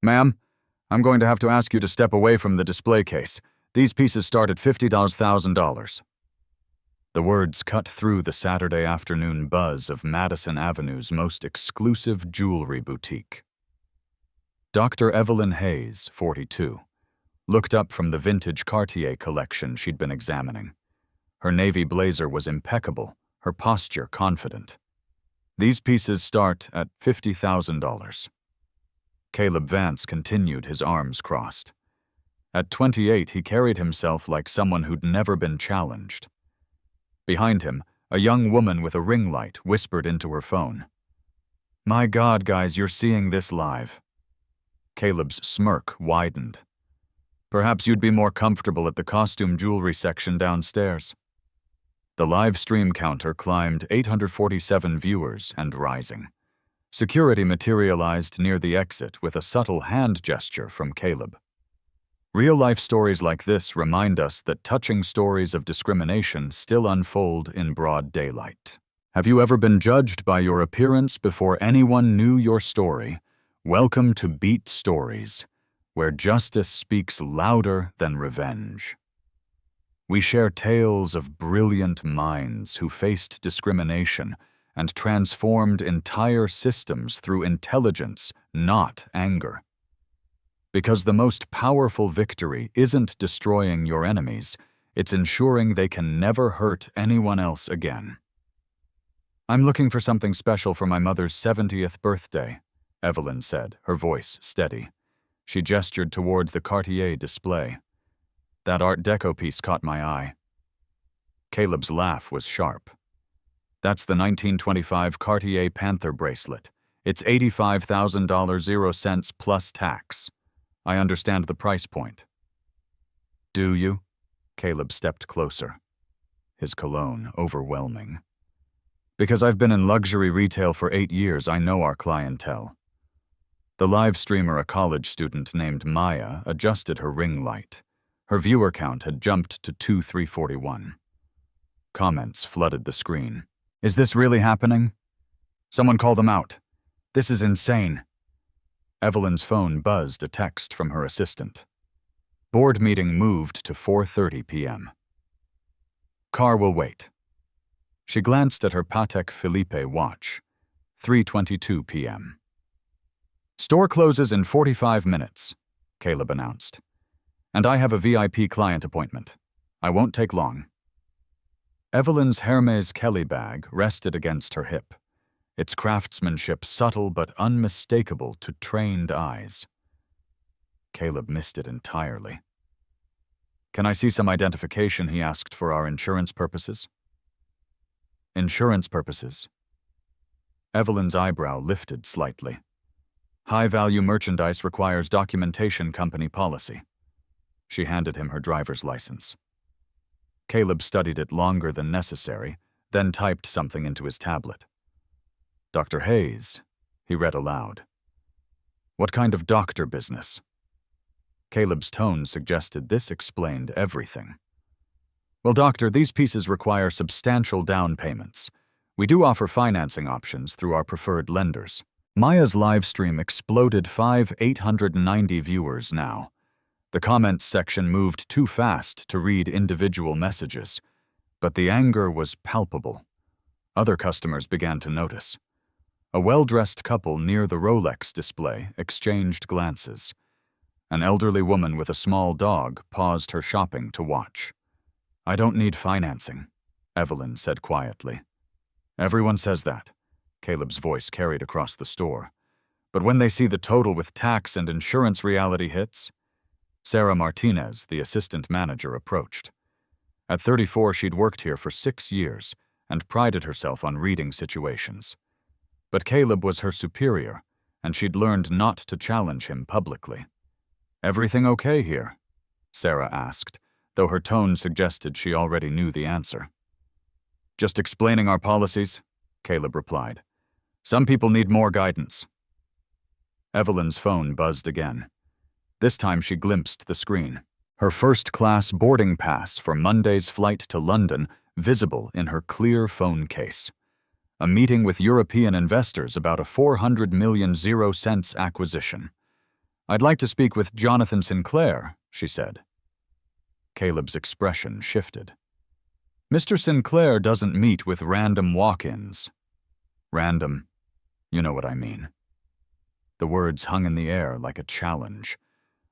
Ma'am, I'm going to have to ask you to step away from the display case. These pieces start at $50,000. The words cut through the Saturday afternoon buzz of Madison Avenue's most exclusive jewelry boutique. Dr. Evelyn Hayes, 42, looked up from the vintage Cartier collection she'd been examining. Her navy blazer was impeccable, her posture confident. These pieces start at $50,000. Caleb Vance continued, his arms crossed. At 28, he carried himself like someone who'd never been challenged. Behind him, a young woman with a ring light whispered into her phone. "My God, guys, you're seeing this live." Caleb's smirk widened. "Perhaps you'd be more comfortable at the costume jewelry section downstairs." The live stream counter climbed 847 viewers and rising. Security materialized near the exit with a subtle hand gesture from Caleb. Real-life stories like this remind us that touching stories of discrimination still unfold in broad daylight. Have you ever been judged by your appearance before anyone knew your story? Welcome to Beat Stories, where justice speaks louder than revenge. We share tales of brilliant minds who faced discrimination and transformed entire systems through intelligence, not anger. Because the most powerful victory isn't destroying your enemies, it's ensuring they can never hurt anyone else again. "I'm looking for something special for my mother's 70th birthday," Evelyn said, her voice steady. She gestured toward the Cartier display. That Art Deco piece caught my eye. Caleb's laugh was sharp. "That's the 1925 Cartier Panther bracelet. It's $85,000 0 cents plus tax. I understand the price point." "Do you?" Caleb stepped closer, his cologne overwhelming. "Because I've been in luxury retail for 8 years, I know our clientele." The live streamer, a college student named Maya, adjusted her ring light. Her viewer count had jumped to 2,341. Comments flooded the screen. "Is this really happening? Someone call them out. This is insane." Evelyn's phone buzzed a text from her assistant. Board meeting moved to 4:30 p.m. "Car will wait." She glanced at her Patek Philippe watch. 3:22 p.m. "Store closes in 45 minutes, Caleb announced. "And I have a VIP client appointment. I won't take long." Evelyn's Hermes Kelly bag rested against her hip, its craftsmanship subtle but unmistakable to trained eyes. Caleb missed it entirely. "Can I see some identification?" he asked, "for our insurance purposes?" "Insurance purposes?" Evelyn's eyebrow lifted slightly. "High-value merchandise requires documentation company policy." She handed him her driver's license. Caleb studied it longer than necessary, then typed something into his tablet. "Dr. Hayes," he read aloud. "What kind of doctor business?" Caleb's tone suggested this explained everything. "Well, doctor, these pieces require substantial down payments. We do offer financing options through our preferred lenders." Maya's live stream exploded 890 viewers now. The comments section moved too fast to read individual messages, but the anger was palpable. Other customers began to notice. A well-dressed couple near the Rolex display exchanged glances. An elderly woman with a small dog paused her shopping to watch. "I don't need financing," Evelyn said quietly. "Everyone says that," Caleb's voice carried across the store. "But when they see the total with tax and insurance, reality hits." Sarah Martinez, the assistant manager, approached. At 34, she'd worked here for 6 years and prided herself on reading situations. But Caleb was her superior, and she'd learned not to challenge him publicly. "Everything okay here?" Sarah asked, though her tone suggested she already knew the answer. "Just explaining our policies," Caleb replied. "Some people need more guidance." Evelyn's phone buzzed again. This time she glimpsed the screen. Her first-class boarding pass for Monday's flight to London visible in her clear phone case. A meeting with European investors about a 400 million 0 cents acquisition. "I'd like to speak with Jonathan Sinclair," she said. Caleb's expression shifted. "Mr. Sinclair doesn't meet with random walk-ins." "Random, you know what I mean." The words hung in the air like a challenge.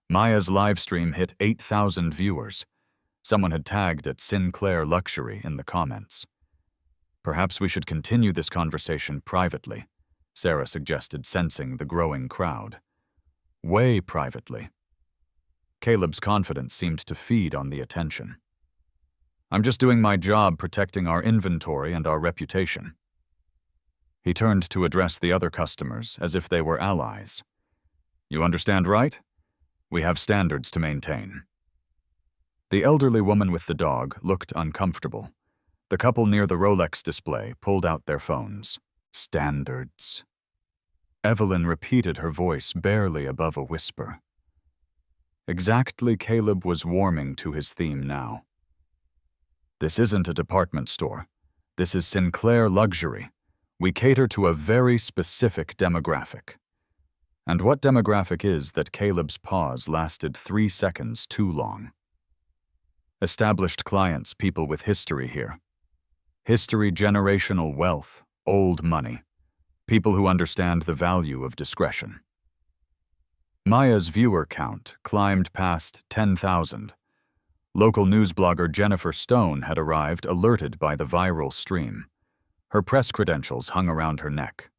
Maya's livestream hit 8,000 viewers. Someone had tagged at Sinclair Luxury in the comments. "Perhaps we should continue this conversation privately," Sarah suggested, sensing the growing crowd. "Way privately." Caleb's confidence seemed to feed on the attention. "I'm just doing my job protecting our inventory and our reputation." He turned to address the other customers as if they were allies. "You understand, right? We have standards to maintain." The elderly woman with the dog looked uncomfortable. The couple near the Rolex display pulled out their phones. "Standards." Evelyn repeated, her voice barely above a whisper. Exactly, Caleb was warming to his theme now. "This isn't a department store. This is Sinclair Luxury. We cater to a very specific demographic." And what demographic is that Caleb's pause lasted 3 seconds too long? Established clients, people with history here. History, generational wealth, old money. People who understand the value of discretion. Maya's viewer count climbed past 10,000. Local news blogger Jennifer Stone had arrived, alerted by the viral stream. Her press credentials hung around her neck.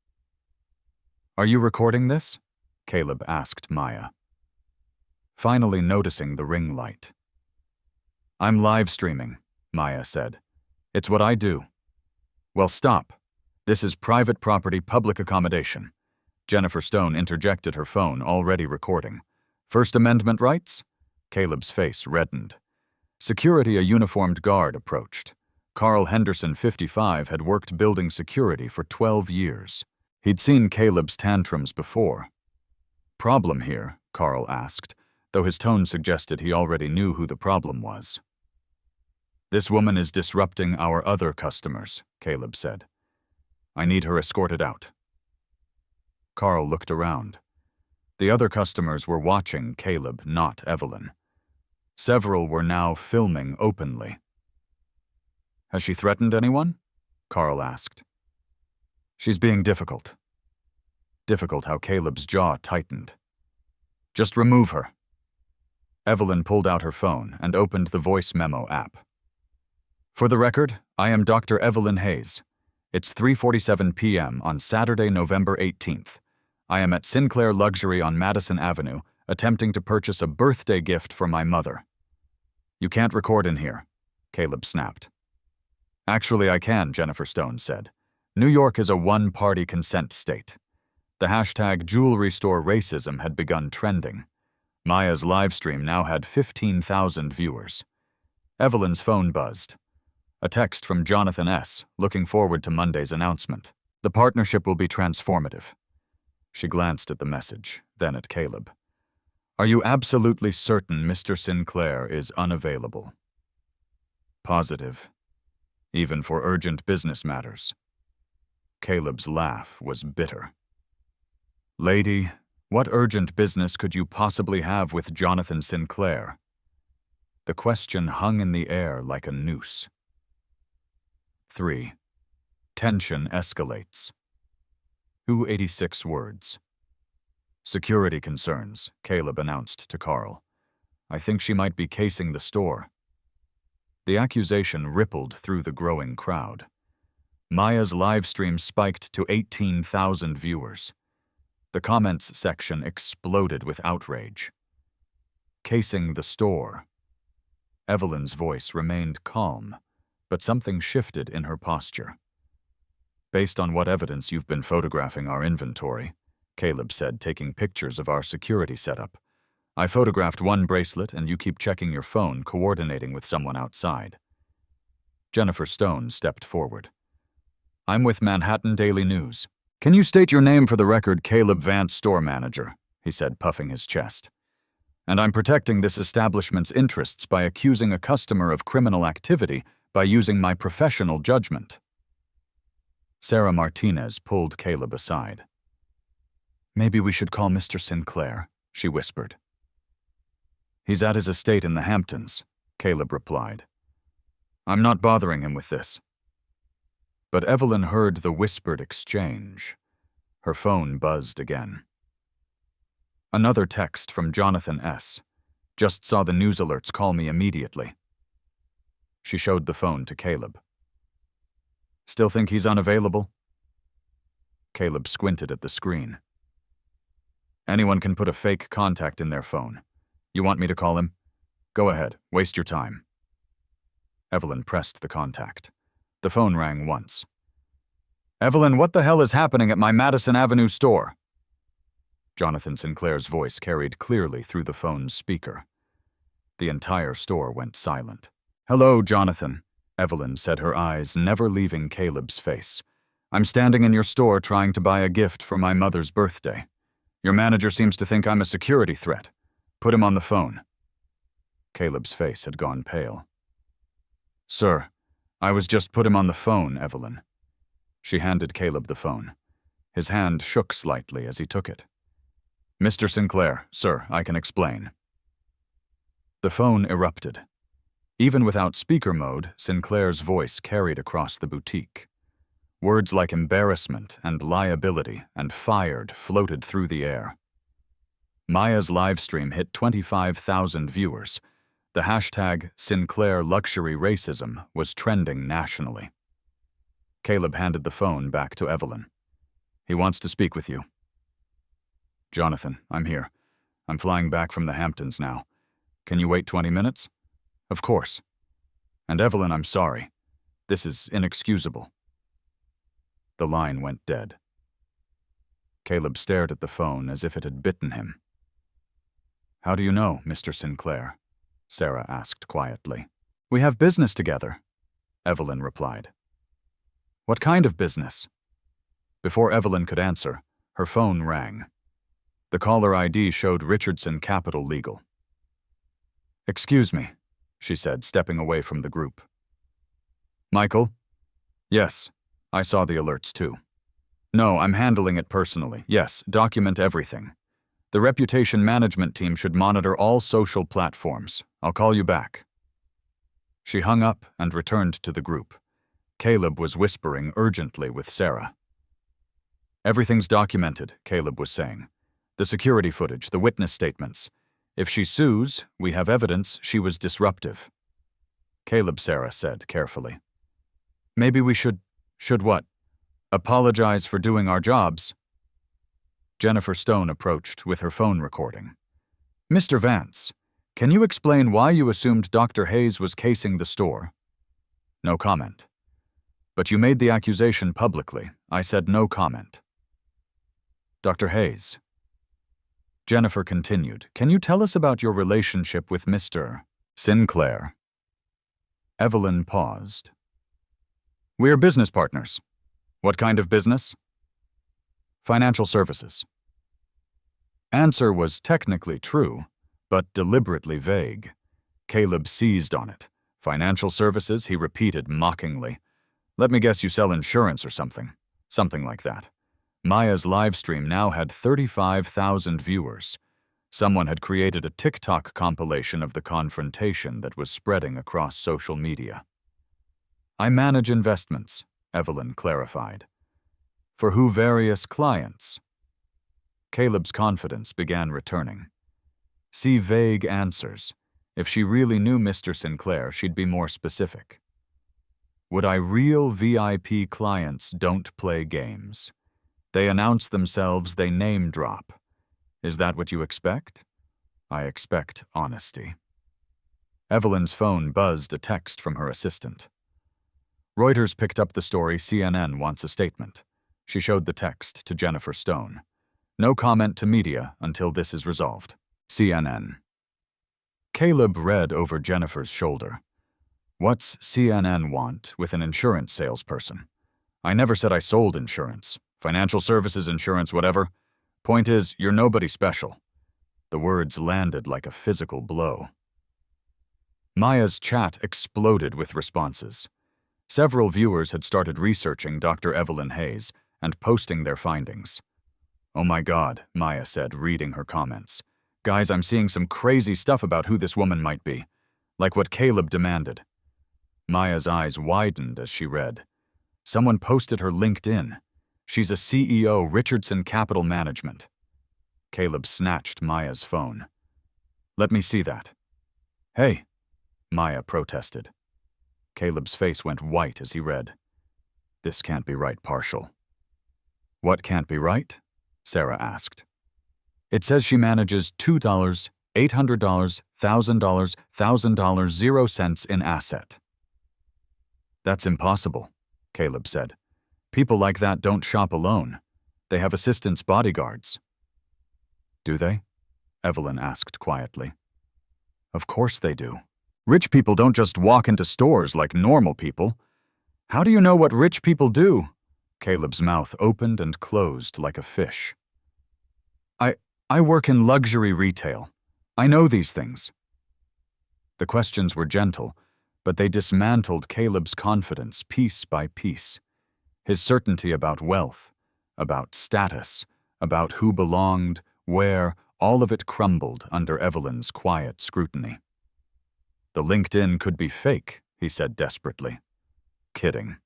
"Are you recording this?" Caleb asked Maya, finally noticing the ring light. "I'm live streaming," Maya said. "It's what I do." "Well, stop. This is private property, public accommodation." Jennifer Stone interjected, her phone already recording. "First Amendment rights?" Caleb's face reddened. Security, a uniformed guard, approached. Carl Henderson, 55, had worked building security for 12 years. He'd seen Caleb's tantrums before. "Problem here?" Carl asked, though his tone suggested he already knew who the problem was. "This woman is disrupting our other customers," Caleb said. "I need her escorted out." Carl looked around. The other customers were watching Caleb, not Evelyn. Several were now filming openly. "Has she threatened anyone?" Carl asked. "She's being difficult." Difficult how Caleb's jaw tightened. "Just remove her." Evelyn pulled out her phone and opened the voice memo app. "For the record, I am Dr. Evelyn Hayes. It's 3:47 p.m. on Saturday, November 18th. I am at Sinclair Luxury on Madison Avenue, attempting to purchase a birthday gift for my mother." "You can't record in here," Caleb snapped. "Actually, I can," Jennifer Stone said. "New York is a one-party consent state." The hashtag jewelry store racism had begun trending. Maya's livestream now had 15,000 viewers. Evelyn's phone buzzed. A text from Jonathan S., looking forward to Monday's announcement. "The partnership will be transformative." She glanced at the message, then at Caleb. "Are you absolutely certain Mr. Sinclair is unavailable?" "Positive. Even for urgent business matters." Caleb's laugh was bitter. "Lady, what urgent business could you possibly have with Jonathan Sinclair?" The question hung in the air like a noose. 3. Tension escalates. 286 words. "Security concerns," Caleb announced to Carl. "I think she might be casing the store." The accusation rippled through the growing crowd. Maya's livestream spiked to 18,000 viewers. The comments section exploded with outrage. "Casing the store." Evelyn's voice remained calm, but something shifted in her posture. "Based on what evidence you've been photographing our inventory," Caleb said, taking pictures of our security setup. "I photographed one bracelet and you keep checking your phone, coordinating with someone outside." Jennifer Stone stepped forward. "I'm with Manhattan Daily News. Can you state your name for the record?" "Caleb Vance, store manager," he said, puffing his chest. "And I'm protecting this establishment's interests by accusing a customer of criminal activity by using my professional judgment." Sarah Martinez pulled Caleb aside. "Maybe we should call Mr. Sinclair," she whispered. He's at his estate in the Hamptons, Caleb replied. I'm not bothering him with this. But Evelyn heard the whispered exchange. Her phone buzzed again. Another text from Jonathan S. Just saw the news alerts, call me immediately. She showed the phone to Caleb. Still think he's unavailable? Caleb squinted at the screen. Anyone can put a fake contact in their phone. You want me to call him? Go ahead, waste your time. Evelyn pressed the contact. The phone rang once. Evelyn, what the hell is happening at my Madison Avenue store? Jonathan Sinclair's voice carried clearly through the phone's speaker. The entire store went silent. Hello, Jonathan, Evelyn said, her eyes never leaving Caleb's face. I'm standing in your store trying to buy a gift for my mother's birthday. Your manager seems to think I'm a security threat. Put him on the phone. Caleb's face had gone pale. Sir, I was just put him on the phone, Evelyn. She handed Caleb the phone. His hand shook slightly as he took it. Mr. Sinclair, sir, I can explain. The phone erupted. Even without speaker mode, Sinclair's voice carried across the boutique. Words like embarrassment and liability and fired floated through the air. Maya's livestream hit 25,000 viewers. The hashtag Sinclair Luxury Racism was trending nationally. Caleb handed the phone back to Evelyn. He wants to speak with you. Jonathan, I'm here. I'm flying back from the Hamptons now. Can you wait 20 minutes? Of course. And Evelyn, I'm sorry. This is inexcusable. The line went dead. Caleb stared at the phone as if it had bitten him. How do you know, Mr. Sinclair? Sarah asked quietly. We have business together, Evelyn replied. What kind of business? Before Evelyn could answer, her phone rang. The caller ID showed Richardson Capital Legal. Excuse me, she said, stepping away from the group. Michael? Yes, I saw the alerts too. No, I'm handling it personally. Yes, document everything. The reputation management team should monitor all social platforms. I'll call you back. She hung up and returned to the group. Caleb was whispering urgently with Sarah. Everything's documented, Caleb was saying. The security footage, the witness statements. If she sues, we have evidence she was disruptive. Caleb, Sarah said carefully. Maybe we should what? Apologize for doing our jobs? Jennifer Stone approached with her phone recording. Mr. Vance, can you explain why you assumed Dr. Hayes was casing the store? No comment. But you made the accusation publicly. I said no comment. Dr. Hayes. Jennifer continued, can you tell us about your relationship with Mr. Sinclair? Evelyn paused. We're business partners. What kind of business? Financial services. Answer was technically true, but deliberately vague. Caleb seized on it. Financial services, he repeated mockingly. Let me guess you sell insurance or something. Something like that. Maya's livestream now had 35,000 viewers. Someone had created a TikTok compilation of the confrontation that was spreading across social media. I manage investments, Evelyn clarified. For who various clients? Caleb's confidence began returning. See vague answers. If she really knew Mr. Sinclair, she'd be more specific. Would I real VIP clients don't play games? They announce themselves, they name drop. Is that what you expect? I expect honesty. Evelyn's phone buzzed a text from her assistant. Reuters picked up the story. CNN wants a statement. She showed the text to Jennifer Stone. No comment to media until this is resolved. CNN. Caleb read over Jennifer's shoulder. What's CNN want with an insurance salesperson? I never said I sold insurance. Financial services, insurance, whatever. Point is, you're nobody special. The words landed like a physical blow. Maya's chat exploded with responses. Several viewers had started researching Dr. Evelyn Hayes and posting their findings. Oh my God, Maya said, reading her comments. Guys, I'm seeing some crazy stuff about who this woman might be, like what Caleb demanded. Maya's eyes widened as she read. Someone posted her LinkedIn. She's a CEO, Richardson Capital Management. Caleb snatched Maya's phone. Let me see that. Hey, Maya protested. Caleb's face went white as he read. This can't be right, Partial. What can't be right? Sarah asked. It says she manages $2, $800, $1,000, $1,000, 0 cents in asset. That's impossible, Caleb said. People like that don't shop alone. They have assistants, bodyguards. Do they? Evelyn asked quietly. Of course they do. Rich people don't just walk into stores like normal people. How do you know what rich people do? Caleb's mouth opened and closed like a fish. I work in luxury retail. I know these things. The questions were gentle, but they dismantled Caleb's confidence piece by piece. His certainty about wealth, about status, about who belonged, where, all of it crumbled under Evelyn's quiet scrutiny. The LinkedIn could be fake, he said desperately. Kidding.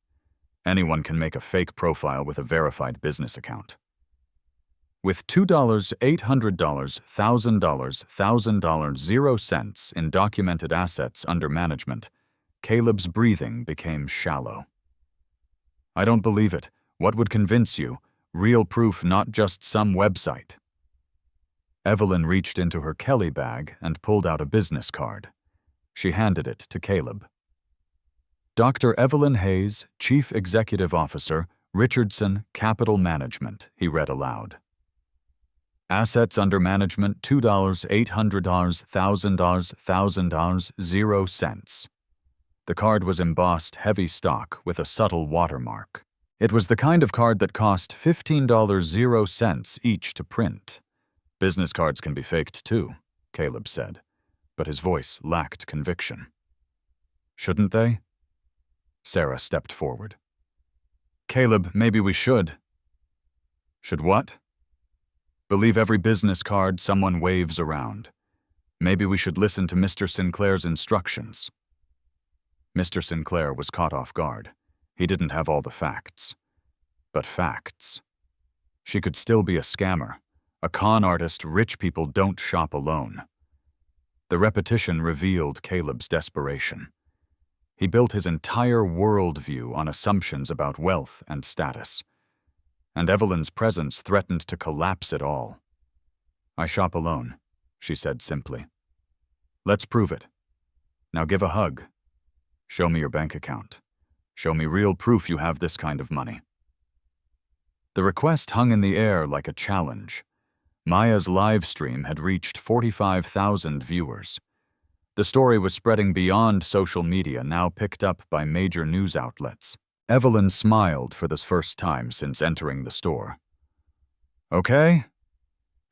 Anyone can make a fake profile with a verified business account. With $2, $800, $1,000, $1,000, 0 cents in documented assets under management, Caleb's breathing became shallow. I don't believe it. What would convince you? Real proof, not just some website. Evelyn reached into her Kelly bag and pulled out a business card. She handed it to Caleb. Dr. Evelyn Hayes, Chief Executive Officer, Richardson Capital Management, he read aloud. Assets under management $2, $800, $1,000, $1,000, 0 cents. The card was embossed heavy stock with a subtle watermark. It was the kind of card that cost $15, 0 cents each to print. Business cards can be faked too, Caleb said, but his voice lacked conviction. Shouldn't they? Sarah stepped forward. Caleb, maybe we should. Should what? Believe every business card someone waves around. Maybe we should listen to Mr. Sinclair's instructions. Mr. Sinclair was caught off guard. He didn't have all the facts. But facts. She could still be a scammer, a con artist. Rich people don't shop alone. The repetition revealed Caleb's desperation. He built his entire worldview on assumptions about wealth and status. And Evelyn's presence threatened to collapse it all. I shop alone, she said simply. Let's prove it. Now give a hug. Show me your bank account. Show me real proof you have this kind of money. The request hung in the air like a challenge. Maya's live stream had reached 45,000 viewers. The story was spreading beyond social media, now picked up by major news outlets. Evelyn smiled for the first time since entering the store. Okay?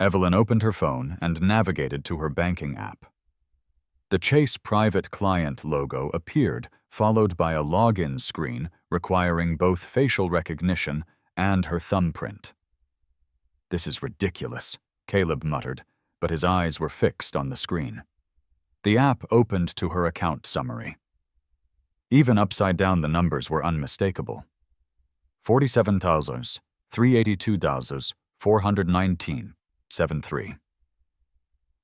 Evelyn opened her phone and navigated to her banking app. The Chase Private Client logo appeared, followed by a login screen requiring both facial recognition and her thumbprint. This is ridiculous, Caleb muttered, but his eyes were fixed on the screen. The app opened to her account summary. Even upside down, the numbers were unmistakable. $47,000, $382, $419, 73.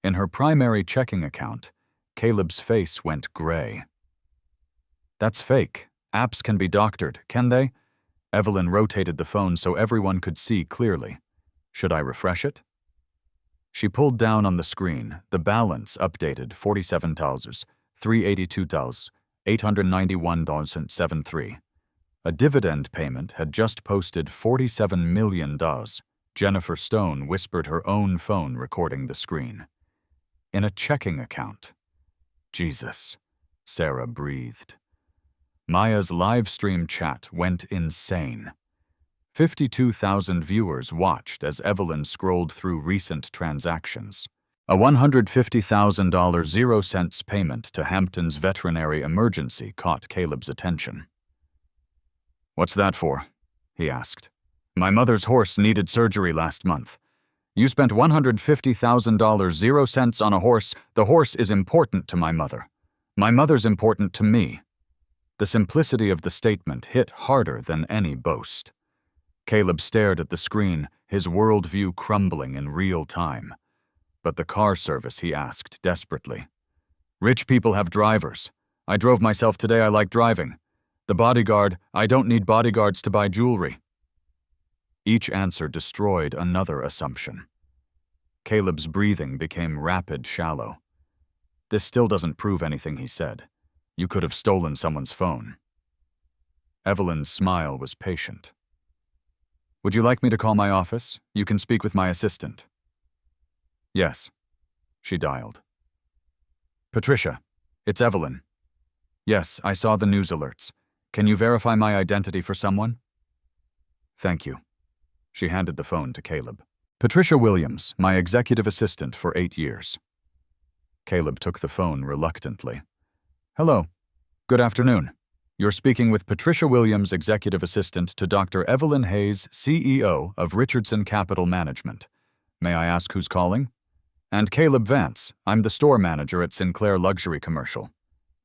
In her primary checking account, Caleb's face went gray. That's fake. Apps can be doctored, can they? Evelyn rotated the phone so everyone could see clearly. Should I refresh it? She pulled down on the screen. The balance updated $47,000, $382, $891.73. A dividend payment had just posted $47 million. Jennifer Stone whispered, her own phone recording the screen. In a checking account. Jesus, Sarah breathed. Maya's live stream chat went insane. 52,000 viewers watched as Evelyn scrolled through recent transactions. A $150,000 0 cents payment to Hampton's veterinary emergency caught Caleb's attention. What's that for? He asked. My mother's horse needed surgery last month. You spent $150,000 0 cents on a horse. The horse is important to my mother. My mother's important to me. The simplicity of the statement hit harder than any boast. Caleb stared at the screen, his worldview crumbling in real time. But the car service, he asked desperately. Rich people have drivers. I drove myself today. I like driving. The bodyguard, I don't need bodyguards to buy jewelry. Each answer destroyed another assumption. Caleb's breathing became rapid, shallow. This still doesn't prove anything, he said. You could have stolen someone's phone. Evelyn's smile was patient. Would you like me to call my office? You can speak with my assistant. Yes. She dialed. Patricia, it's Evelyn. Yes, I saw the news alerts. Can you verify my identity for someone? Thank you. She handed the phone to Caleb. Patricia Williams, my executive assistant for 8 years. Caleb took the phone reluctantly. Hello. Good afternoon. You're speaking with Patricia Williams, executive assistant to Dr. Evelyn Hayes, CEO of Richardson Capital Management. May I ask who's calling? And Caleb Vance. I'm the store manager at Sinclair Luxury Commercial.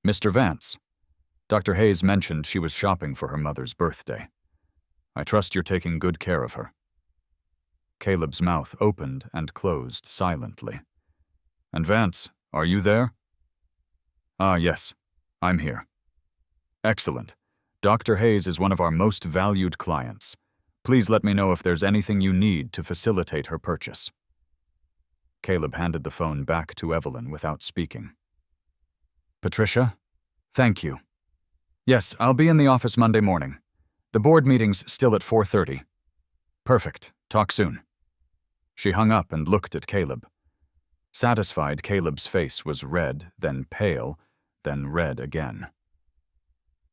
Mr. Vance. Dr. Hayes mentioned she was shopping for her mother's birthday. I trust you're taking good care of her. Caleb's mouth opened and closed silently. And Vance, are you there? Yes, I'm here. Excellent. Dr. Hayes is one of our most valued clients. Please let me know if there's anything you need to facilitate her purchase. Caleb handed the phone back to Evelyn without speaking. Patricia? Thank you. Yes, I'll be in the office Monday morning. The board meeting's still at 4:30. Perfect. Talk soon. She hung up and looked at Caleb. Satisfied, Caleb's face was red, then pale, then red again.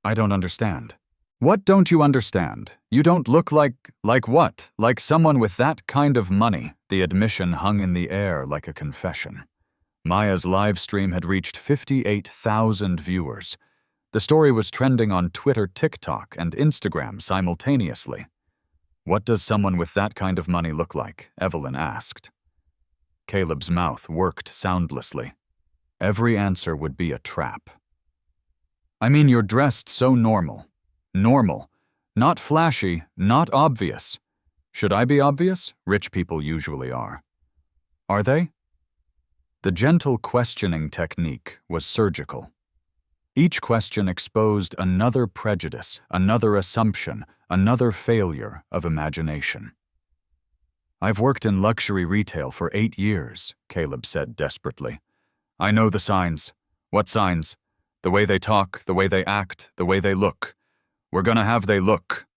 I don't understand. What don't you understand? You don't look like what? Like someone with that kind of money. The admission hung in the air like a confession. Maya's live stream had reached 58,000 viewers. The story was trending on Twitter, TikTok, and Instagram simultaneously. What does someone with that kind of money look like? Evelyn asked. Caleb's mouth worked soundlessly. Every answer would be a trap. I mean, you're dressed so normal. Normal. Not flashy, not obvious. Should I be obvious? Rich people usually are. Are they? The gentle questioning technique was surgical. Each question exposed another prejudice, another assumption, another failure of imagination. I've worked in luxury retail for 8 years, Caleb said desperately. I know the signs. What signs? The way they talk, the way they act, the way they look. We're gonna have they look.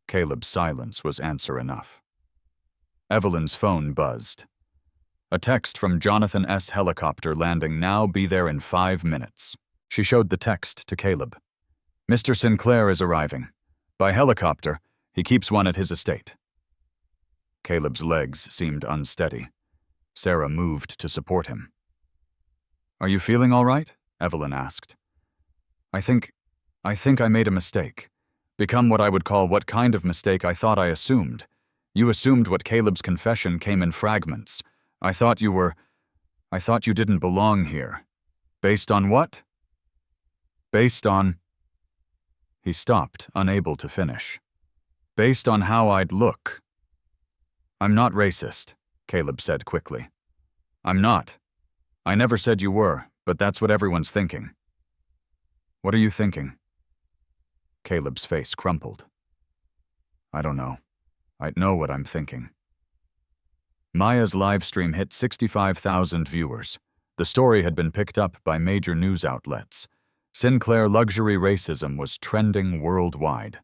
Caleb's silence was answer enough. Evelyn's phone buzzed. A text from Jonathan S. Helicopter landing now, be there in 5 minutes. She showed the text to Caleb. Mr. Sinclair is arriving. By helicopter, he keeps one at his estate. Caleb's legs seemed unsteady. Sarah moved to support him. Are you feeling all right? Evelyn asked. I think I made a mistake. Become what I would call what kind of mistake I thought I assumed. You assumed what Caleb's confession came in fragments. I thought you didn't belong here. Based on what? Based on... He stopped, unable to finish. Based on how I'd look. I'm not racist, Caleb said quickly. I'm not. I never said you were, but that's what everyone's thinking. What are you thinking? Caleb's face crumpled. I don't know. I know what I'm thinking. Maya's livestream hit 65,000 viewers. The story had been picked up by major news outlets. Sinclair luxury racism was trending worldwide.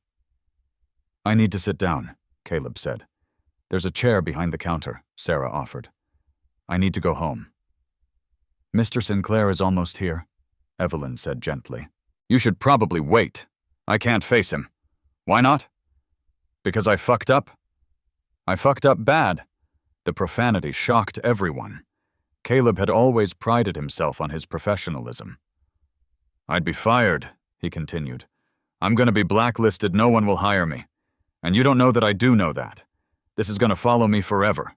I need to sit down, Caleb said. There's a chair behind the counter, Sarah offered. I need to go home. Mr. Sinclair is almost here, Evelyn said gently. You should probably wait. I can't face him. Why not? Because I fucked up? I fucked up bad. The profanity shocked everyone. Caleb had always prided himself on his professionalism. I'd be fired, he continued. I'm going to be blacklisted, no one will hire me. And you don't know that I do know that. This is going to follow me forever.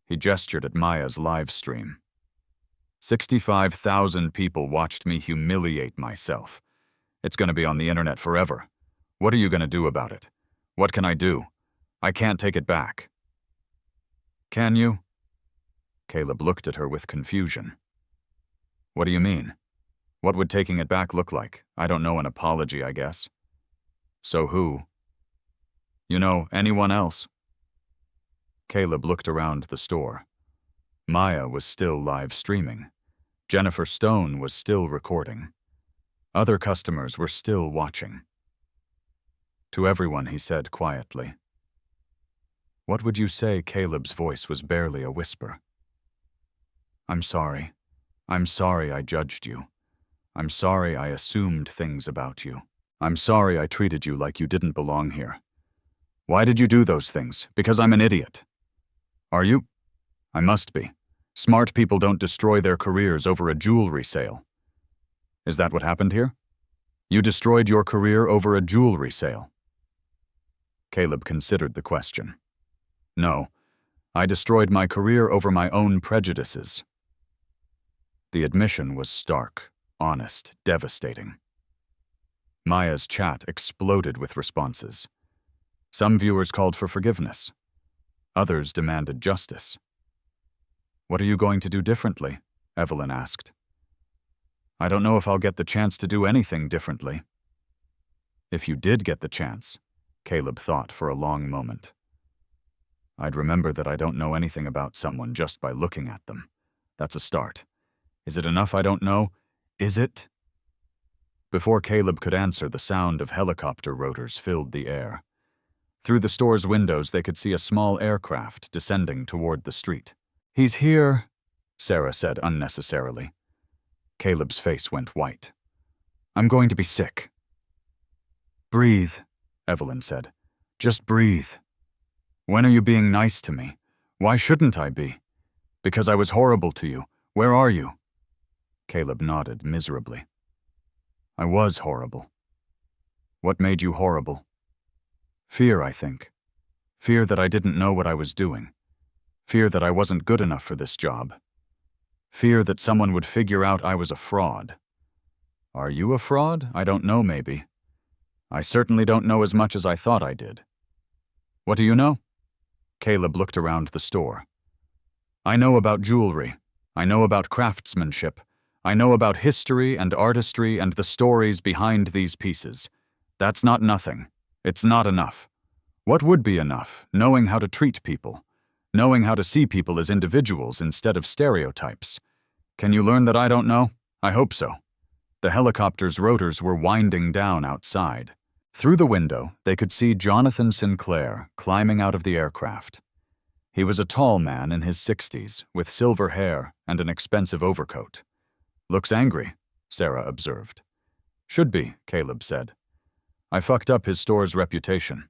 He gestured at Maya's live stream. 65,000 people watched me humiliate myself. It's going to be on the internet forever. What are you going to do about it? What can I do? I can't take it back. Can you? Caleb looked at her with confusion. What do you mean? What would taking it back look like? I don't know, an apology, I guess. So who? You know, anyone else? Caleb looked around the store. Maya was still live streaming. Jennifer Stone was still recording. Other customers were still watching. To everyone, he said quietly. What would you say? Caleb's voice was barely a whisper. I'm sorry. I'm sorry I judged you. I'm sorry I assumed things about you. I'm sorry I treated you like you didn't belong here. Why did you do those things? Because I'm an idiot. Are you? I must be. Smart people don't destroy their careers over a jewelry sale. Is that what happened here? You destroyed your career over a jewelry sale. Caleb considered the question. No, I destroyed my career over my own prejudices. The admission was stark, honest, devastating. Maya's chat exploded with responses. Some viewers called for forgiveness. Others demanded justice. What are you going to do differently? Evelyn asked. I don't know if I'll get the chance to do anything differently. If you did get the chance, Caleb thought for a long moment. I'd remember that I don't know anything about someone just by looking at them. That's a start. Is it enough I don't know? Is it? Before Caleb could answer, the sound of helicopter rotors filled the air. Through the store's windows, they could see a small aircraft descending toward the street. He's here, Sarah said unnecessarily. Caleb's face went white. I'm going to be sick. Breathe, Evelyn said. Just breathe. When are you being nice to me? Why shouldn't I be? Because I was horrible to you. Where are you? Caleb nodded miserably. I was horrible. What made you horrible? Fear, I think. Fear that I didn't know what I was doing. Fear that I wasn't good enough for this job. Fear that someone would figure out I was a fraud. Are you a fraud? I don't know, maybe. I certainly don't know as much as I thought I did. What do you know? Caleb looked around the store. I know about jewelry. I know about craftsmanship. I know about history and artistry and the stories behind these pieces. That's not nothing. It's not enough. What would be enough? Knowing how to treat people. Knowing how to see people as individuals instead of stereotypes. Can you learn that I don't know? I hope so. The helicopter's rotors were winding down outside. Through the window, they could see Jonathan Sinclair climbing out of the aircraft. He was a tall man in his 60s, with silver hair and an expensive overcoat. Looks angry, Sarah observed. Should be, Caleb said. I fucked up his store's reputation.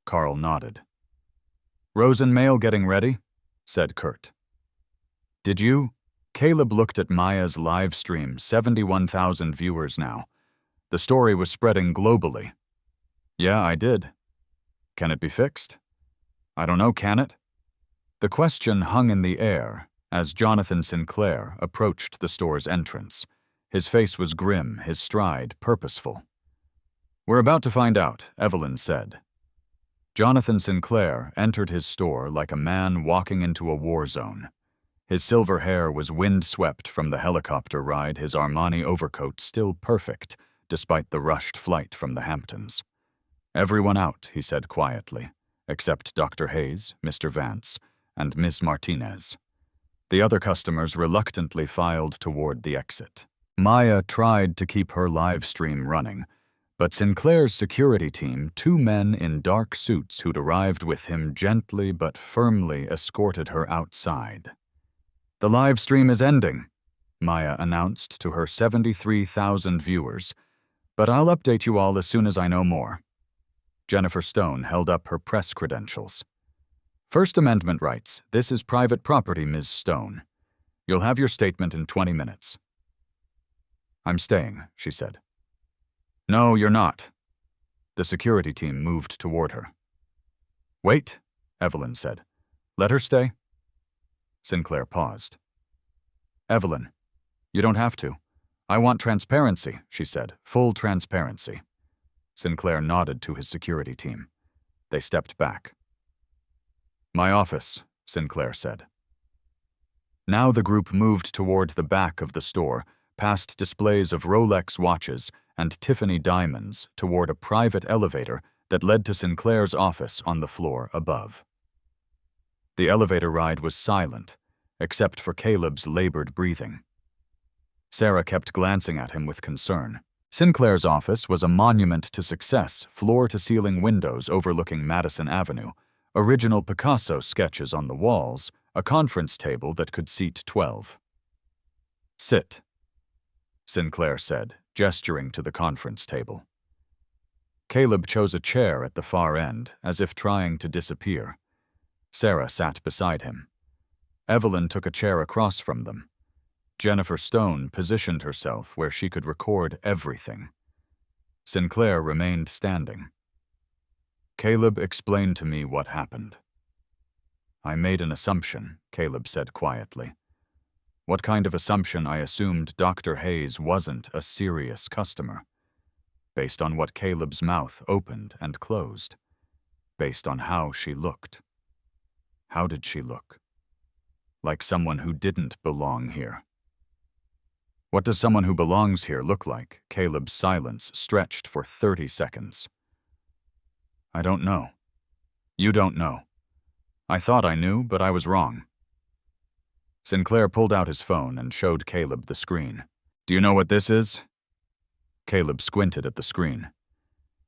Carl nodded. Rosen mail getting ready? Said Kurt. Did you? Caleb looked at Maya's live stream, 71,000 viewers now. The story was spreading globally. Yeah, I did. Can it be fixed? I don't know, can it? The question hung in the air as Jonathan Sinclair approached the store's entrance. His face was grim, his stride purposeful. We're about to find out, Evelyn said. Jonathan Sinclair entered his store like a man walking into a war zone. His silver hair was wind-swept from the helicopter ride, his Armani overcoat still perfect, despite the rushed flight from the Hamptons. Everyone out, he said quietly, except Dr. Hayes, Mr. Vance, and Miss Martinez. The other customers reluctantly filed toward the exit. Maya tried to keep her live stream running, but Sinclair's security team, 2 men in dark suits who'd arrived with him, gently but firmly escorted her outside. The live stream is ending, Maya announced to her 73,000 viewers, but I'll update you all as soon as I know more. Jennifer Stone held up her press credentials. First Amendment rights. This is private property, Ms. Stone. You'll have your statement in 20 minutes. I'm staying, she said. No, you're not. The security team moved toward her. Wait, Evelyn said. Let her stay. Sinclair paused. Evelyn, you don't have to. I want transparency, she said. Full transparency. Sinclair nodded to his security team. They stepped back. My office, Sinclair said. Now the group moved toward the back of the store, past displays of Rolex watches and Tiffany diamonds, toward a private elevator that led to Sinclair's office on the floor above. The elevator ride was silent, except for Caleb's labored breathing. Sarah kept glancing at him with concern. Sinclair's office was a monument to success, floor-to-ceiling windows overlooking Madison Avenue, original Picasso sketches on the walls, a conference table that could seat 12. Sit, Sinclair said, gesturing to the conference table. Caleb chose a chair at the far end, as if trying to disappear. Sarah sat beside him. Evelyn took a chair across from them. Jennifer Stone positioned herself where she could record everything. Sinclair remained standing. Caleb explained to me what happened. I made an assumption, Caleb said quietly. What kind of assumption? I assumed Dr. Hayes wasn't a serious customer. Based on what Caleb's mouth opened and closed. Based on how she looked. How did she look? Like someone who didn't belong here. What does someone who belongs here look like? Caleb's silence stretched for 30 seconds. I don't know. You don't know. I thought I knew, but I was wrong. Sinclair pulled out his phone and showed Caleb the screen. Do you know what this is? Caleb squinted at the screen.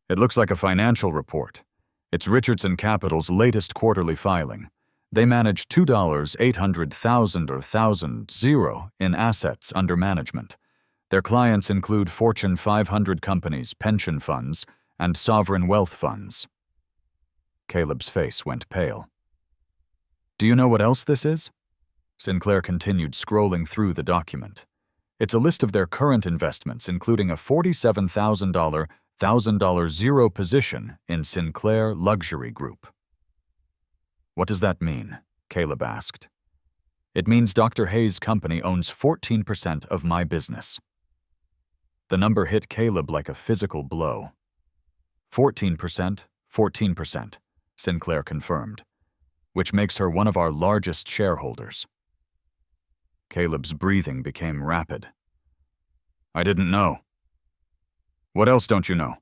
It looks like a financial report. It's Richardson Capital's latest quarterly filing. They manage $2,800,000 in assets under management. Their clients include Fortune 500 companies, pension funds, and sovereign wealth funds. Caleb's face went pale. Do you know what else this is? Sinclair continued scrolling through the document. It's a list of their current investments, including a $47,000 $1,000 position in Sinclair Luxury Group. What does that mean? Caleb asked. It means Dr. Hayes' company owns 14% of my business. The number hit Caleb like a physical blow. 14%, 14%, Sinclair confirmed, which makes her one of our largest shareholders. Caleb's breathing became rapid. I didn't know. What else don't you know?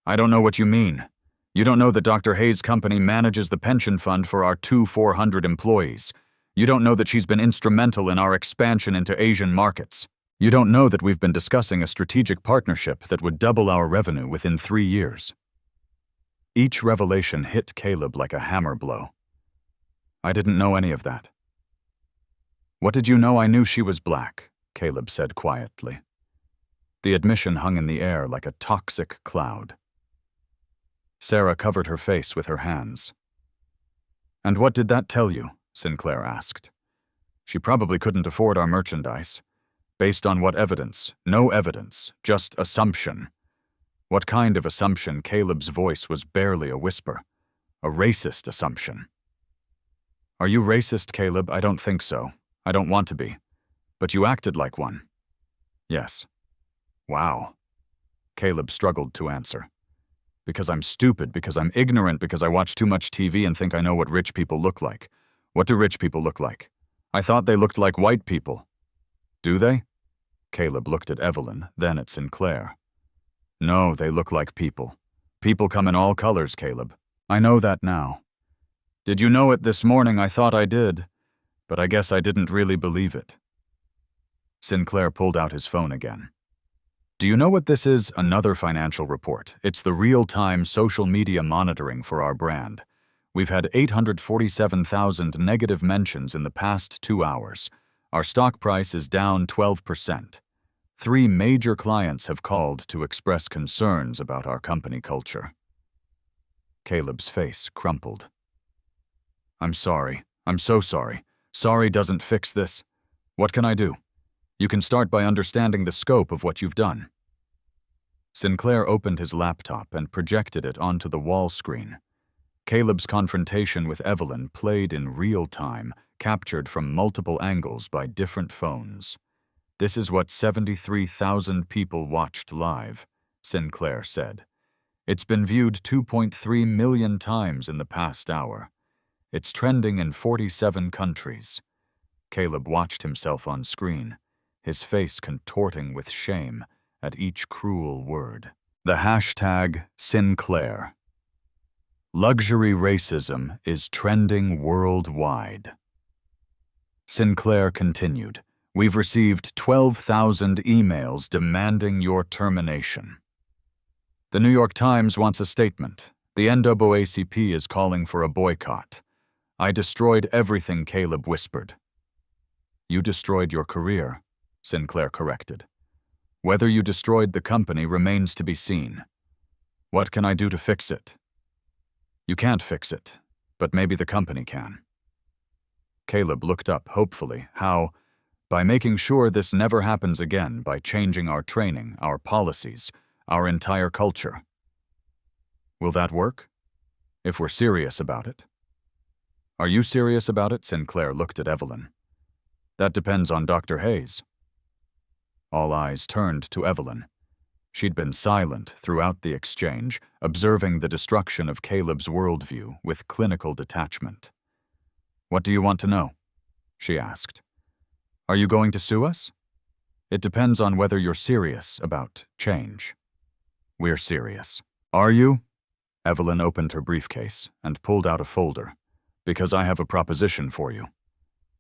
I don't know what you mean. You don't know that Dr. Hayes' company manages the pension fund for our 400 employees. You don't know that she's been instrumental in our expansion into Asian markets. You don't know that we've been discussing a strategic partnership that would double our revenue within 3 years. Each revelation hit Caleb like a hammer blow. I didn't know any of that. What did you know? I knew she was black, Caleb said quietly. The admission hung in the air like a toxic cloud. Sarah covered her face with her hands. And what did that tell you? Sinclair asked. She probably couldn't afford our merchandise. Based on what evidence? No evidence, just assumption. What kind of assumption? Caleb's voice was barely a whisper. A racist assumption. Are you racist, Caleb? I don't think so. I don't want to be. But you acted like one. Yes. Wow. Caleb struggled to answer. Because I'm stupid, because I'm ignorant, because I watch too much TV and think I know what rich people look like. What do rich people look like? I thought they looked like white people. Do they? Caleb looked at Evelyn, then at Sinclair. No, they look like people. People come in all colors, Caleb. I know that now. Did you know it this morning? I thought I did, but I guess I didn't really believe it. Sinclair pulled out his phone again. Do you know what this is? Another financial report. It's the real-time social media monitoring for our brand. We've had 847,000 negative mentions in the past 2 hours. Our stock price is down 12%. 3 major clients have called to express concerns about our company culture. Caleb's face crumpled. I'm sorry. I'm so sorry. Sorry doesn't fix this. What can I do? You can start by understanding the scope of what you've done. Sinclair opened his laptop and projected it onto the wall screen. Caleb's confrontation with Evelyn played in real time, captured from multiple angles by different phones. This is what 73,000 people watched live, Sinclair said. It's been viewed 2.3 million times in the past hour. It's trending in 47 countries. Caleb watched himself on screen, his face contorting with shame at each cruel word. The hashtag Sinclair. Luxury racism is trending worldwide. Sinclair continued, "We've received 12,000 emails demanding your termination." The New York Times wants a statement. The NAACP is calling for a boycott. I destroyed everything, Caleb whispered. You destroyed your career, Sinclair corrected. Whether you destroyed the company remains to be seen. What can I do to fix it? You can't fix it, but maybe the company can. Caleb looked up hopefully. How? By making sure this never happens again, by changing our training, our policies, our entire culture. Will that work? If we're serious about it? Are you serious about it? Sinclair looked at Evelyn. That depends on Dr. Hayes. All eyes turned to Evelyn. She'd been silent throughout the exchange, observing the destruction of Caleb's worldview with clinical detachment. What do you want to know? She asked. Are you going to sue us? It depends on whether you're serious about change. We're serious. Are you? Evelyn opened her briefcase and pulled out a folder. Because I have a proposition for you.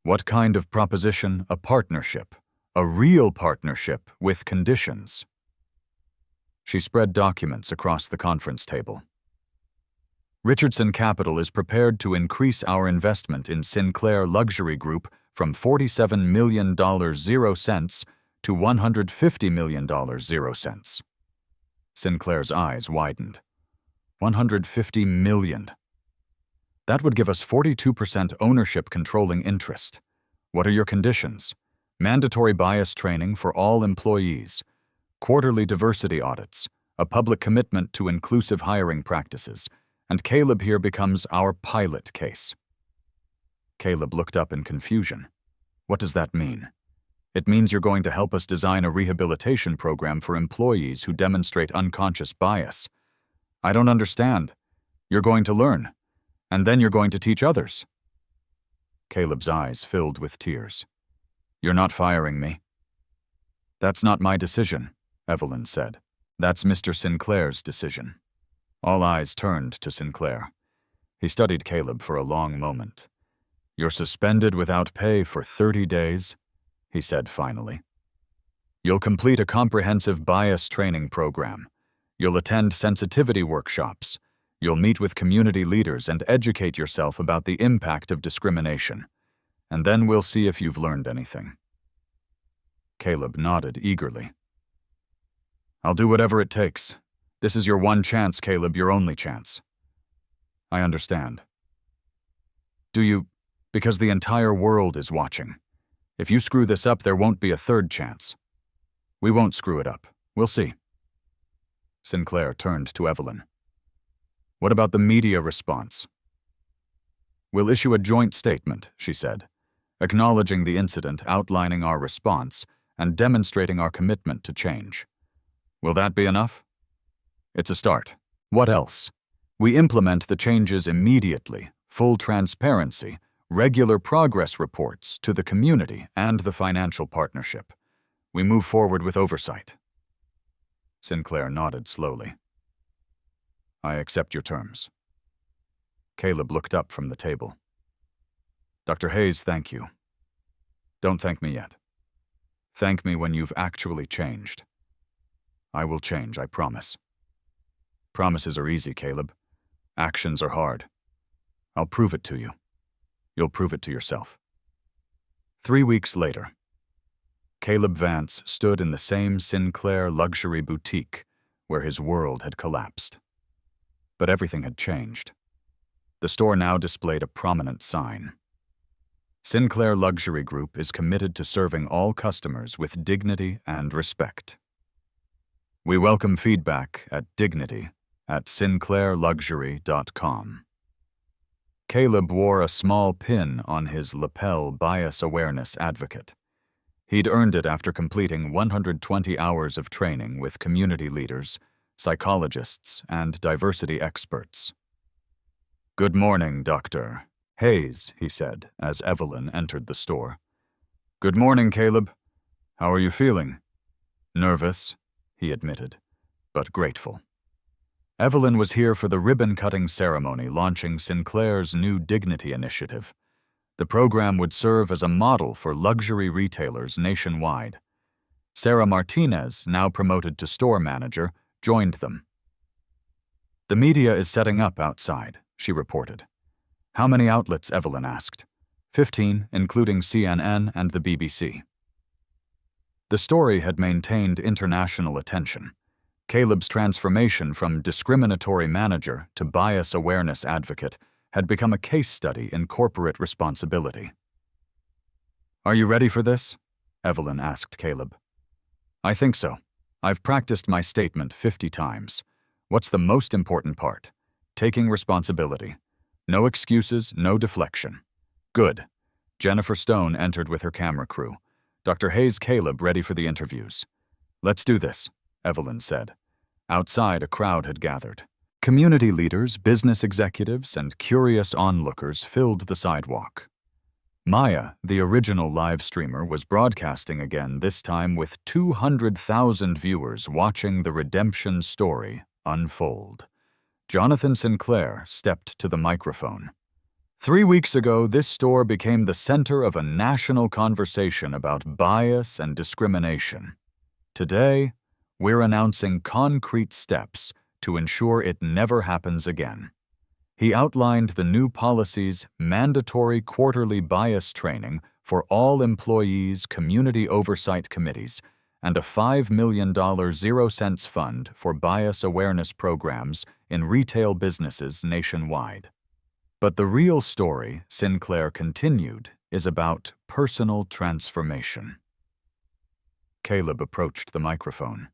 What kind of proposition? A partnership. A real partnership with conditions. She spread documents across the conference table. Richardson Capital is prepared to increase our investment in Sinclair Luxury Group from $47 million 0 cents to $150 million 0 cents. Sinclair's eyes widened. $150 million. That would give us 42% ownership controlling interest. What are your conditions? Mandatory bias training for all employees, quarterly diversity audits, a public commitment to inclusive hiring practices, and Caleb here becomes our pilot case. Caleb looked up in confusion. What does that mean? It means you're going to help us design a rehabilitation program for employees who demonstrate unconscious bias. I don't understand. You're going to learn, and then you're going to teach others. Caleb's eyes filled with tears. You're not firing me. That's not my decision, Evelyn said. That's Mr. Sinclair's decision. All eyes turned to Sinclair. He studied Caleb for a long moment. You're suspended without pay for 30 days, he said finally. You'll complete a comprehensive bias training program. You'll attend sensitivity workshops. You'll meet with community leaders and educate yourself about the impact of discrimination. And then we'll see if you've learned anything. Caleb nodded eagerly. I'll do whatever it takes. This is your one chance, Caleb, your only chance. I understand. Do you? Because the entire world is watching. If you screw this up, there won't be a third chance. We won't screw it up. We'll see. Sinclair turned to Evelyn. What about the media response? We'll issue a joint statement, she said, acknowledging the incident, outlining our response, and demonstrating our commitment to change. Will that be enough? It's a start. What else? We implement the changes immediately, full transparency, regular progress reports to the community and the financial partnership. We move forward with oversight. Sinclair nodded slowly. I accept your terms. Caleb looked up from the table. Dr. Hayes, thank you. Don't thank me yet. Thank me when you've actually changed. I will change, I promise. Promises are easy, Caleb. Actions are hard. I'll prove it to you. You'll prove it to yourself. 3 weeks later, Caleb Vance stood in the same Sinclair luxury boutique where his world had collapsed. But everything had changed. The store now displayed a prominent sign. Sinclair Luxury Group is committed to serving all customers with dignity and respect. We welcome feedback at dignity@sinclairluxury.com. Caleb wore a small pin on his lapel Bias Awareness Advocate. He'd earned it after completing 120 hours of training with community leaders, psychologists, and diversity experts. "Good morning, Dr. Hayes," he said as Evelyn entered the store. "Good morning, Caleb. How are you feeling?" "Nervous," he admitted, but grateful. Evelyn was here for the ribbon-cutting ceremony launching Sinclair's new Dignity Initiative. The program would serve as a model for luxury retailers nationwide. Sarah Martinez, now promoted to store manager, joined them. "The media is setting up outside," she reported. "How many outlets?" Evelyn asked. 15, including CNN and the BBC. The story had maintained international attention. Caleb's transformation from discriminatory manager to bias awareness advocate had become a case study in corporate responsibility. "Are you ready for this?" Evelyn asked Caleb. "I think so. I've practiced my statement 50 times. What's the most important part? Taking responsibility. No excuses, no deflection." "Good." Jennifer Stone entered with her camera crew. Dr. Hayes Caleb ready for the interviews. "Let's do this," Evelyn said. Outside, a crowd had gathered. Community leaders, business executives, and curious onlookers filled the sidewalk. Maya, the original live streamer, was broadcasting again, this time with 200,000 viewers watching the redemption story unfold. Jonathan Sinclair stepped to the microphone. 3 weeks ago, this store became the center of a national conversation about bias and discrimination. Today, we're announcing concrete steps to ensure it never happens again. He outlined the new policy's mandatory quarterly bias training for all employees' community oversight committees and a $5 million 0-cents fund for bias awareness programs in retail businesses nationwide. But the real story, Sinclair continued, is about personal transformation. Caleb approached the microphone.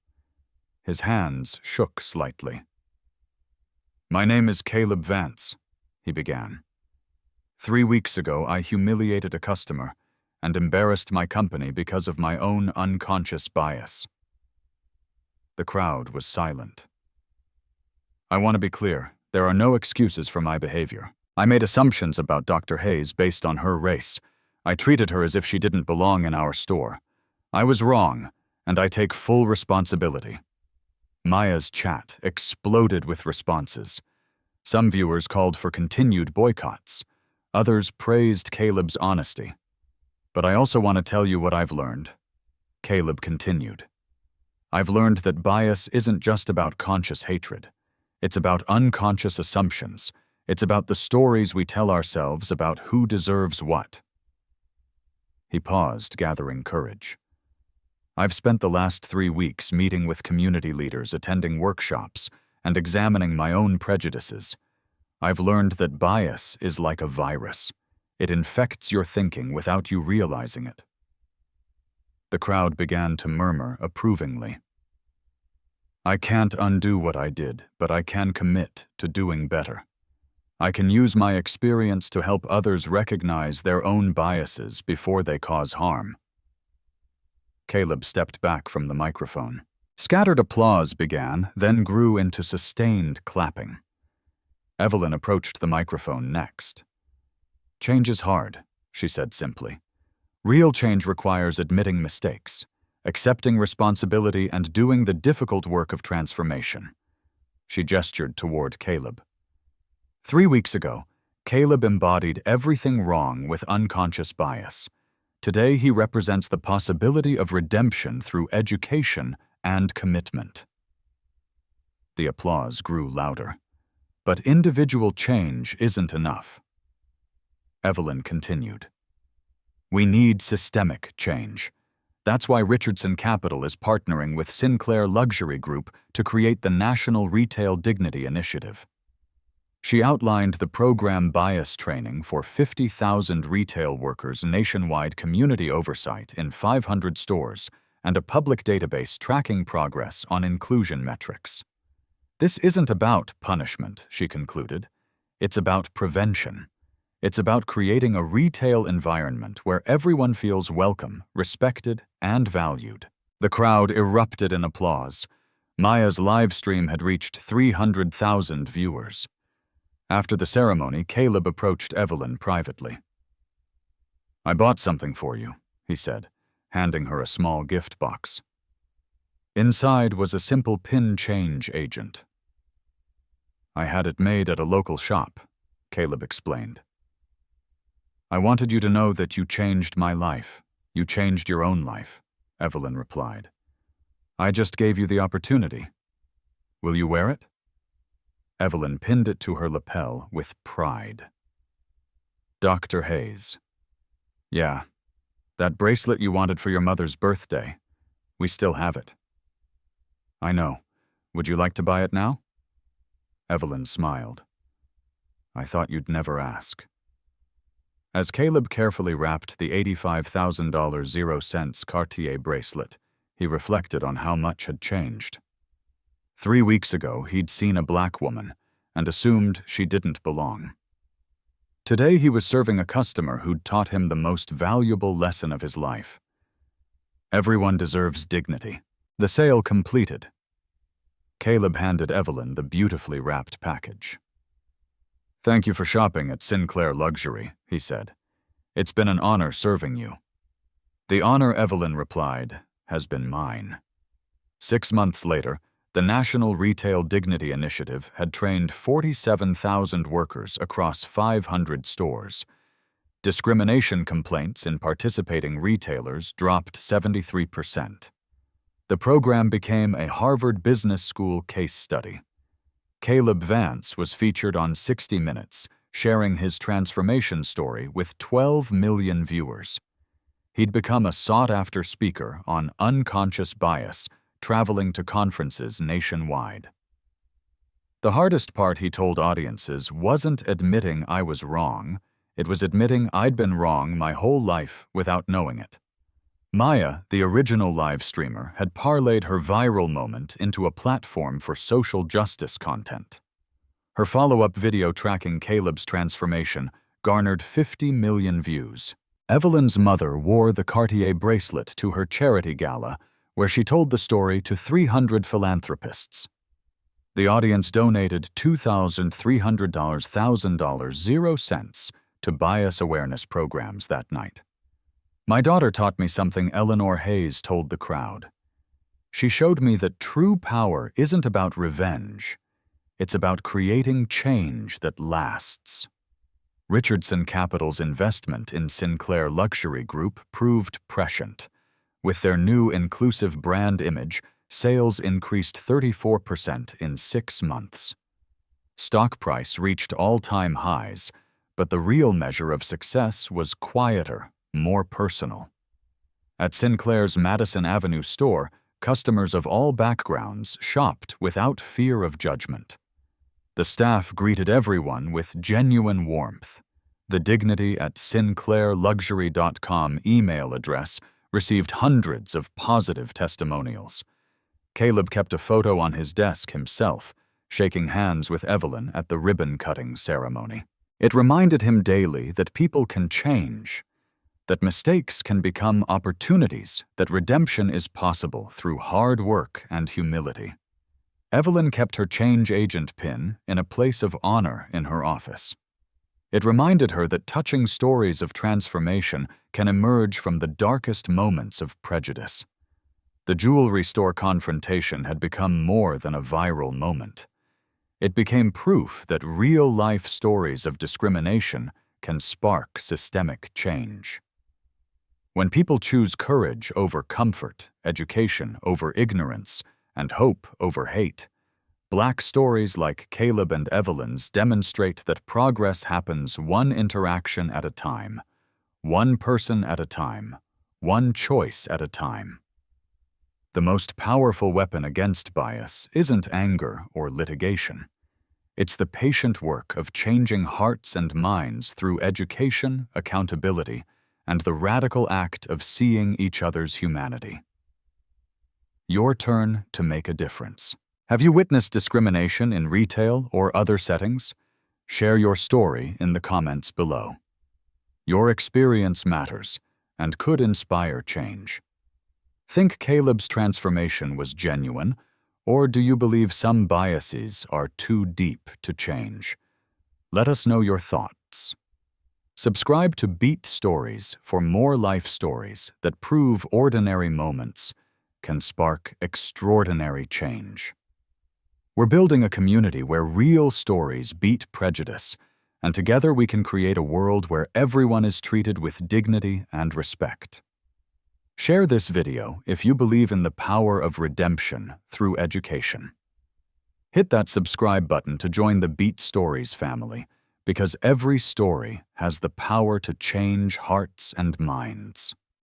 His hands shook slightly. "My name is Caleb Vance," he began. 3 weeks ago, I humiliated a customer and embarrassed my company because of my own unconscious bias. The crowd was silent. "I want to be clear, there are no excuses for my behavior. I made assumptions about Dr. Hayes based on her race. I treated her as if she didn't belong in our store. I was wrong, and I take full responsibility." Maya's chat exploded with responses. Some viewers called for continued boycotts. Others praised Caleb's honesty. "But I also want to tell you what I've learned." Caleb continued. "I've learned that bias isn't just about conscious hatred. It's about unconscious assumptions. It's about the stories we tell ourselves about who deserves what." He paused, gathering courage. "I've spent the last 3 weeks meeting with community leaders, attending workshops, and examining my own prejudices. I've learned that bias is like a virus. It infects your thinking without you realizing it." The crowd began to murmur approvingly. "I can't undo what I did, but I can commit to doing better. I can use my experience to help others recognize their own biases before they cause harm." Caleb stepped back from the microphone. Scattered applause began, then grew into sustained clapping. Evelyn approached the microphone next. "Change is hard," she said simply. "Real change requires admitting mistakes, accepting responsibility, and doing the difficult work of transformation." She gestured toward Caleb. 3 weeks ago, Caleb embodied everything wrong with unconscious bias. Today, he represents the possibility of redemption through education and commitment. The applause grew louder. But individual change isn't enough. Evelyn continued. "We need systemic change. That's why Richardson Capital is partnering with Sinclair Luxury Group to create the National Retail Dignity Initiative." She outlined the program bias training for 50,000 retail workers, nationwide community oversight in 500 stores, and a public database tracking progress on inclusion metrics. "This isn't about punishment," she concluded. "It's about prevention. It's about creating a retail environment where everyone feels welcome, respected, and valued. The crowd erupted in applause. Maya's live stream had reached 300,000 viewers. After the ceremony, Caleb approached Evelyn privately. "I bought something for you," he said, handing her a small gift box. Inside was a simple pin change agent. "I had it made at a local shop," Caleb explained. "I wanted you to know that you changed my life. You changed your own life," Evelyn replied. "I just gave you the opportunity. Will you wear it?" Evelyn pinned it to her lapel with pride. Dr. Hayes. "Yeah, that bracelet you wanted for your mother's birthday. We still have it." "I know. Would you like to buy it now?" Evelyn smiled. "I thought you'd never ask." As Caleb carefully wrapped the $85,000 0 cents Cartier bracelet, he reflected on how much had changed. 3 weeks ago, he'd seen a black woman and assumed she didn't belong. Today, he was serving a customer who'd taught him the most valuable lesson of his life. Everyone deserves dignity. The sale completed. Caleb handed Evelyn the beautifully wrapped package. "Thank you for shopping at Sinclair Luxury," he said. "It's been an honor serving you." "The honor," Evelyn replied, "has been mine." 6 months later, the National Retail Dignity Initiative had trained 47,000 workers across 500 stores. Discrimination complaints in participating retailers dropped 73%. The program became a Harvard Business School case study. Caleb Vance was featured on 60 Minutes, sharing his transformation story with 12 million viewers. He'd become a sought-after speaker on unconscious bias, traveling to conferences nationwide. The hardest part, he told audiences, wasn't admitting I was wrong, it was admitting I'd been wrong my whole life without knowing it. Maya, the original live streamer, had parlayed her viral moment into a platform for social justice content. Her follow-up video tracking Caleb's transformation garnered 50 million views. Evelyn's mother wore the Cartier bracelet to her charity gala, where she told the story to 300 philanthropists. The audience donated $2,300 0 cents to bias awareness programs that night. "My daughter taught me something," Eleanor Hayes told the crowd. "She showed me that true power isn't about revenge. It's about creating change that lasts." Richardson Capital's investment in Sinclair Luxury Group proved prescient. With their new inclusive brand image, sales increased 34% in 6 months. Stock price reached all-time highs, but the real measure of success was quieter, more personal. At Sinclair's Madison Avenue store, customers of all backgrounds shopped without fear of judgment. The staff greeted everyone with genuine warmth. The Dignity at SinclairLuxury.com email address received hundreds of positive testimonials. Caleb kept a photo on his desk himself, shaking hands with Evelyn at the ribbon-cutting ceremony. It reminded him daily that people can change, that mistakes can become opportunities, that redemption is possible through hard work and humility. Evelyn kept her change agent pin in a place of honor in her office. It reminded her that touching stories of transformation can emerge from the darkest moments of prejudice. The jewelry store confrontation had become more than a viral moment. It became proof that real-life stories of discrimination can spark systemic change. When people choose courage over comfort, education over ignorance, and hope over hate, Black stories like Caleb and Evelyn's demonstrate that progress happens one interaction at a time, one person at a time, one choice at a time. The most powerful weapon against bias isn't anger or litigation. It's the patient work of changing hearts and minds through education, accountability, and the radical act of seeing each other's humanity. Your turn to make a difference. Have you witnessed discrimination in retail or other settings? Share your story in the comments below. Your experience matters and could inspire change. Think Caleb's transformation was genuine, or do you believe some biases are too deep to change? Let us know your thoughts. Subscribe to Beat Stories for more life stories that prove ordinary moments can spark extraordinary change. We're building a community where real stories beat prejudice, and together we can create a world where everyone is treated with dignity and respect. Share this video if you believe in the power of redemption through education. Hit that subscribe button to join the Beat Stories family, because every story has the power to change hearts and minds.